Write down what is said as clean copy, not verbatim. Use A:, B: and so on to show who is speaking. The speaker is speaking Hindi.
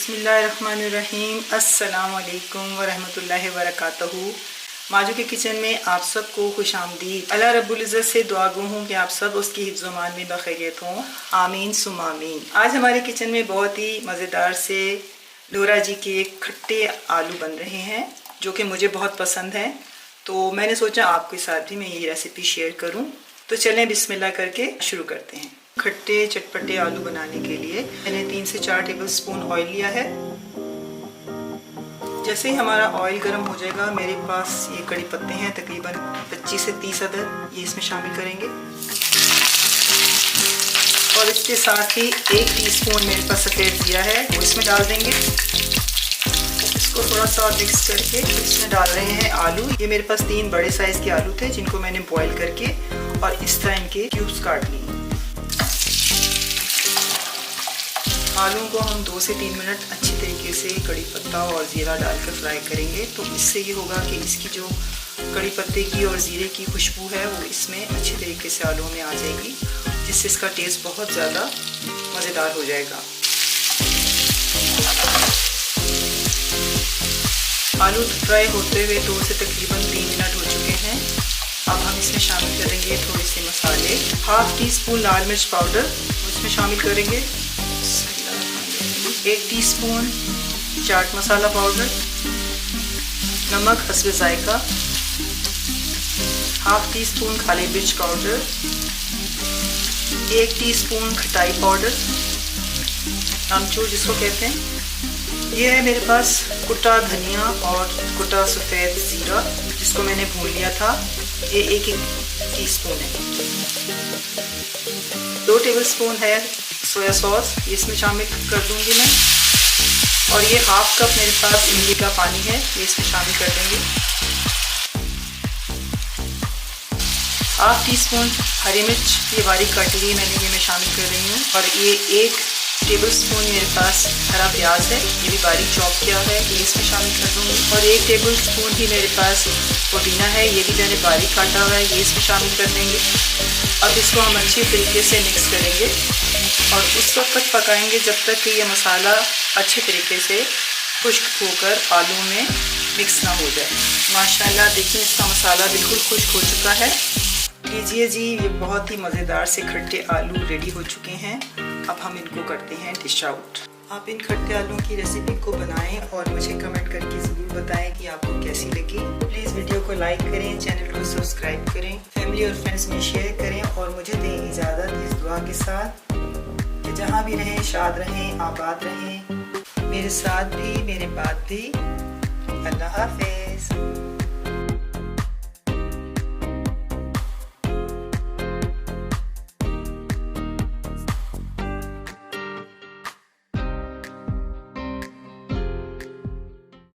A: बिस्मिल्लाहिर्रहमानिर्रहीम। अस्सलामुअलैकुम वरहमतुल्लाहि वबरकातुहू। माजू के किचन में आप सबको खुश आमदीद। अल्लाह रब्बुल इज़्ज़त से दुआ गो हूँ कि आप सब उसकी हिफ्ज़ मान में बखैरियत हों, आमीन सुम आमीन। आज हमारे किचन में बहुत ही मज़ेदार से लोरा जी के खट्टे आलू बन रहे हैं जो कि मुझे बहुत पसंद हैं, तो मैंने सोचा आपके साथ भी मैं ये रेसिपी शेयर करूँ। तो चलें बिस्मिल्लाह करके शुरू करते हैं। खट्टे चटपटे आलू बनाने के लिए मैंने 3 से 4 टेबलस्पून ऑयल लिया है। जैसे ही हमारा ऑयल गर्म हो जाएगा, मेरे पास ये कड़ी पत्ते हैं तकरीबन 25 से 30 अदद, ये इसमें शामिल करेंगे। और इसके साथ ही 1 टीस्पून मेरे पास सफ़ेद ज़ीरा है, वो इसमें डाल देंगे। इसको थोड़ा सा मिक्स करके इसमें डाल रहे हैं आलू। ये मेरे पास 3 बड़े साइज़ के आलू थे जिनको मैंने बॉईल करके और इस तरह इनके क्यूब्स काट लिए। आलू को हम 2 से 3 मिनट अच्छी तरीके से कड़ी पत्ता और ज़ीरा डालकर फ्राई करेंगे, तो इससे ये होगा कि इसकी जो कड़ी पत्ते की और ज़ीरे की खुशबू है वो इसमें अच्छी तरीके से आलू में आ जाएगी, जिससे इसका टेस्ट बहुत ज़्यादा मज़ेदार हो जाएगा। आलू फ्राई होते हुए 2 से तकरीबन 3 मिनट हो चुके हैं। अब हम इसमें शामिल करेंगे थोड़े से मसाले। 1/2 टीस्पून लाल मिर्च पाउडर इसमें शामिल करेंगे। 1 टीस्पून चाट मसाला पाउडर, नमक हस्बे जायका, 1/2 टीस्पून काली मिर्च पाउडर, 1 टीस्पून खटाई पाउडर, आमचूर जिसको कहते हैं। ये है मेरे पास कुटा धनिया और कुटा सफ़ेद ज़ीरा जिसको मैंने भून लिया था, ये 1 टीस्पून है। 2 टेबलस्पून है सोया सॉस, ये इसमें शामिल कर दूंगी मैं। और ये 1/2 कप मेरे पास इमली का पानी है, ये इसमें शामिल कर देंगे। 1/2 टीस्पून हरी मिर्च ये बारीक काटी हुई मैंने, ये मैं शामिल कर रही हूँ। और ये 1 टेबलस्पून मेरे पास हरा प्याज है, ये भी बारीक चॉप किया है, ये इसमें शामिल कर दूँगी। और 1 टेबलस्पून ही मेरे पास पुदीना है, ये भी मैंने बारीक काटा हुआ है, ये इसमें शामिल कर देंगे। अब इसको हम अच्छी तरीके से मिक्स करेंगे और उस वक्त तक पकाएंगे जब तक कि ये मसाला अच्छे तरीके से खुश्क होकर आलू में मिक्स ना हो जाए। माशाल्लाह देखिए इसका मसाला बिल्कुल खुश्क हो चुका है। लीजिए जी, ये बहुत ही मज़ेदार से खट्टे आलू रेडी हो चुके हैं। अब हम इनको करते हैं डिश आउट। आप इन खट्टे आलू की रेसिपी को बनाएं और मुझे कमेंट करके ज़रूर बताएं कि आपको कैसी लगी। प्लीज़ वीडियो को लाइक करें, चैनल को सब्सक्राइब करें, फैमिली और फ्रेंड्स में शेयर करें और मुझे दें इजाज़त इस दुआ के साथ कि जहाँ भी रहें शाद रहें, आबाद रहें, मेरे साथ भी मेरे बाद भी। अल्लाह हाफ़िज़।